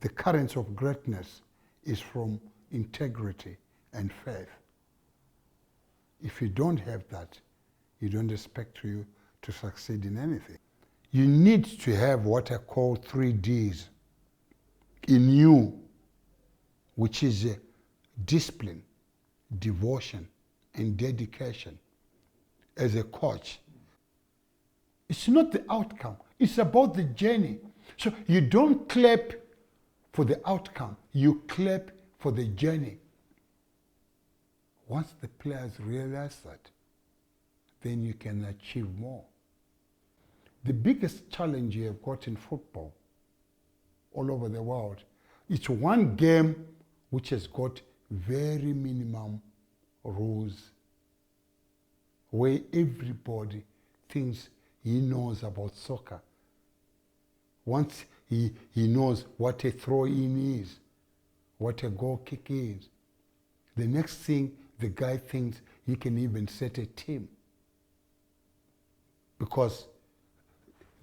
the currents of greatness is from integrity and faith. If you don't have that, you don't expect you to succeed in anything. You need to have what I call 3 Ds in you, which is discipline, devotion, and dedication. As a coach, it's not the outcome, it's about the journey. So you don't clap for the outcome, you clap for the journey. Once the players realize that, then you can achieve more. The biggest challenge you have got in football all over the world, it's one game which has got very minimum rules, where everybody thinks he knows about soccer. Once he knows what a throw-in is, what a goal kick is, the next thing the guy thinks he can even set a team. Because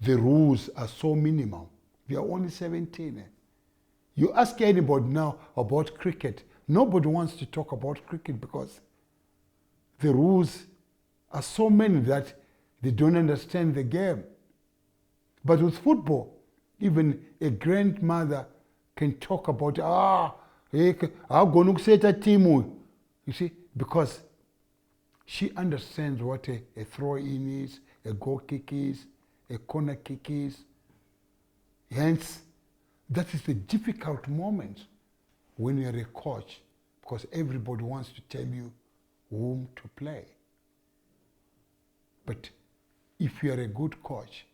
the rules are so minimal. They are only 17. You ask anybody now about cricket, nobody wants to talk about cricket because the rules are so many that they don't understand the game. But with football, even a grandmother can talk about, I'm going to set a team. You see, because she understands what a throw-in is, a goal kick is, a corner kick is. Hence, that is the difficult moment when you're a coach, because everybody wants to tell you whom to play. But if you are a good coach,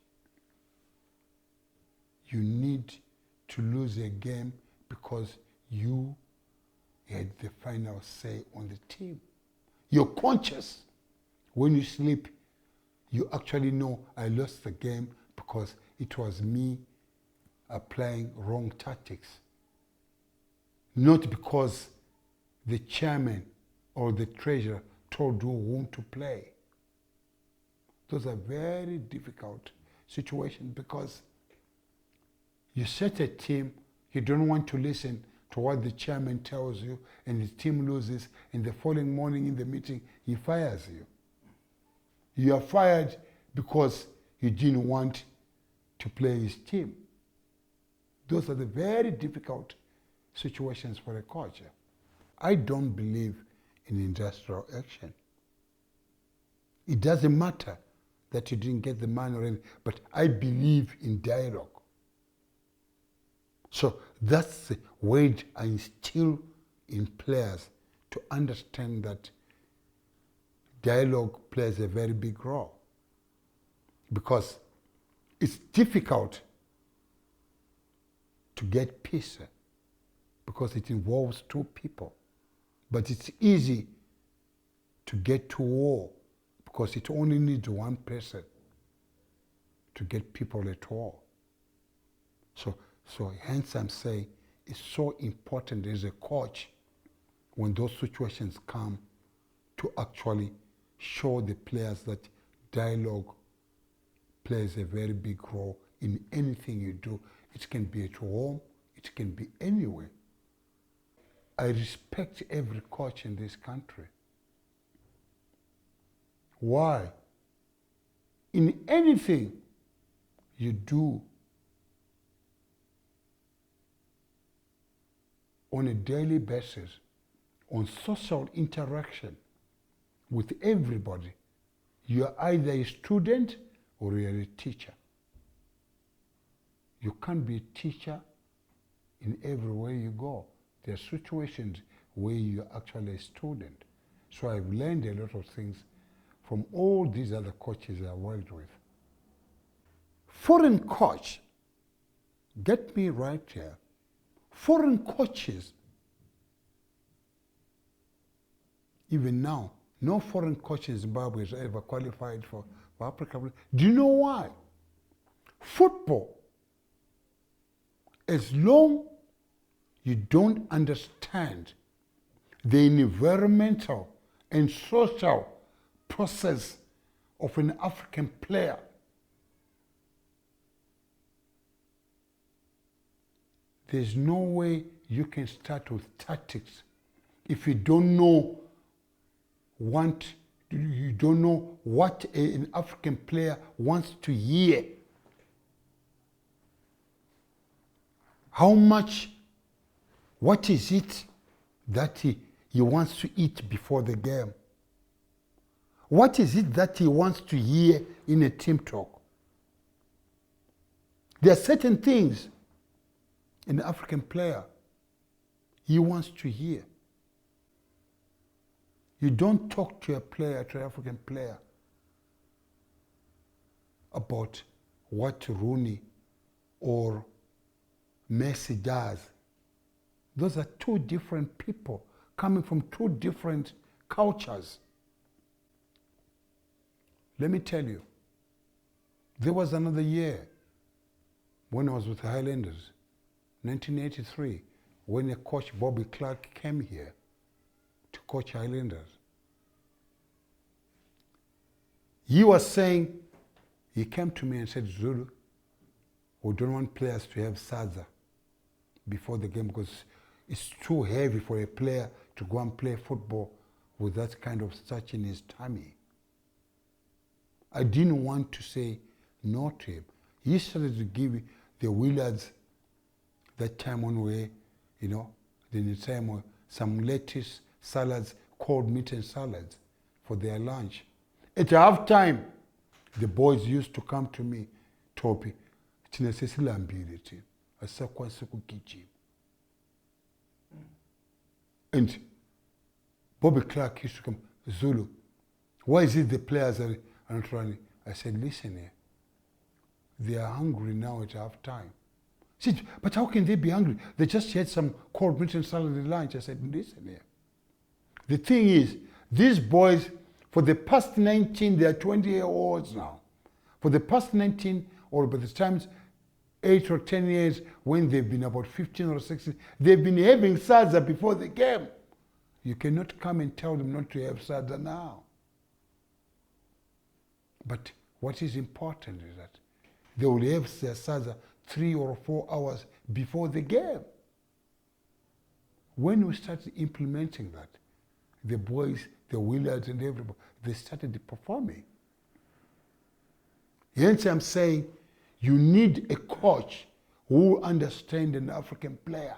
you need to lose a game because you had the final say on the team. You're conscious. When you sleep, you actually know I lost the game because it was me applying wrong tactics. Not because the chairman or the treasurer told you whom to play. Those are very difficult situations because you set a team, you don't want to listen to what the chairman tells you, and the team loses, and the following morning in the meeting, he fires you. You are fired because you didn't want to play his team. Those are the very difficult situations for a coach. I don't believe in industrial action. It doesn't matter that you didn't get the money or anything, but I believe in dialogue. So that's the way I instill in players to understand that dialogue plays a very big role. Because it's difficult to get peace because it involves 2 people. But it's easy to get to war because it only needs 1 person to get people at war. So hence I'm saying it's so important as a coach when those situations come to actually show the players that dialogue plays a very big role in anything you do. It can be at home, it can be anywhere. I respect every coach in this country. Why? In anything you do on a daily basis, on social interaction with everybody, you are either a student or you are a teacher. You can't be a teacher in everywhere you go. There are situations where you are actually a student. So I've learned a lot of things from all these other coaches I worked with. Foreign coach, get me right here, foreign coaches, even now, no foreign coach in Zimbabwe has ever qualified for Africa. Do you know why? Football, as long you don't understand the environmental and social process of an African player, there's no way you can start with tactics if you don't know what an African player wants to hear. What is it that he wants to eat before the game? What is it that he wants to hear in a team talk? There are certain things an African player he wants to hear. You don't talk to an African player, about what Rooney or Messi does. Those are two different people coming from two different cultures. Let me tell you, there was another year when I was with the Highlanders, 1983, when a coach, Bobby Clark, came here to coach Highlanders. He was saying, he came to me and said, Zulu, we don't want players to have sadza before the game because it's too heavy for a player to go and play football with that kind of starch in his tummy. I didn't want to say no to him. He started to give the Willards that time on way, the time some lettuce, salads, cold meat and salads for their lunch. At half time, the boys used to come to me, Topi, and Bobby Clark used to come, Zulu, why is it the players are not running? I said, listen here, they are hungry now at half time. He said, but how can they be hungry? They just had some cold meat and salad at lunch. I said, listen here. The thing is, these boys, for the past 19, they are 20-year-olds now. For the past 19, or by the times 8 or 10 years, when they've been about 15 or 16, they've been having sadza before the game. You cannot come and tell them not to have sadza now. But what is important is that they will have their sadza 3 or 4 hours before the game. When we started implementing that, the boys, the Willards and everybody, they started performing. Hence I'm saying you need a coach who understands an African player.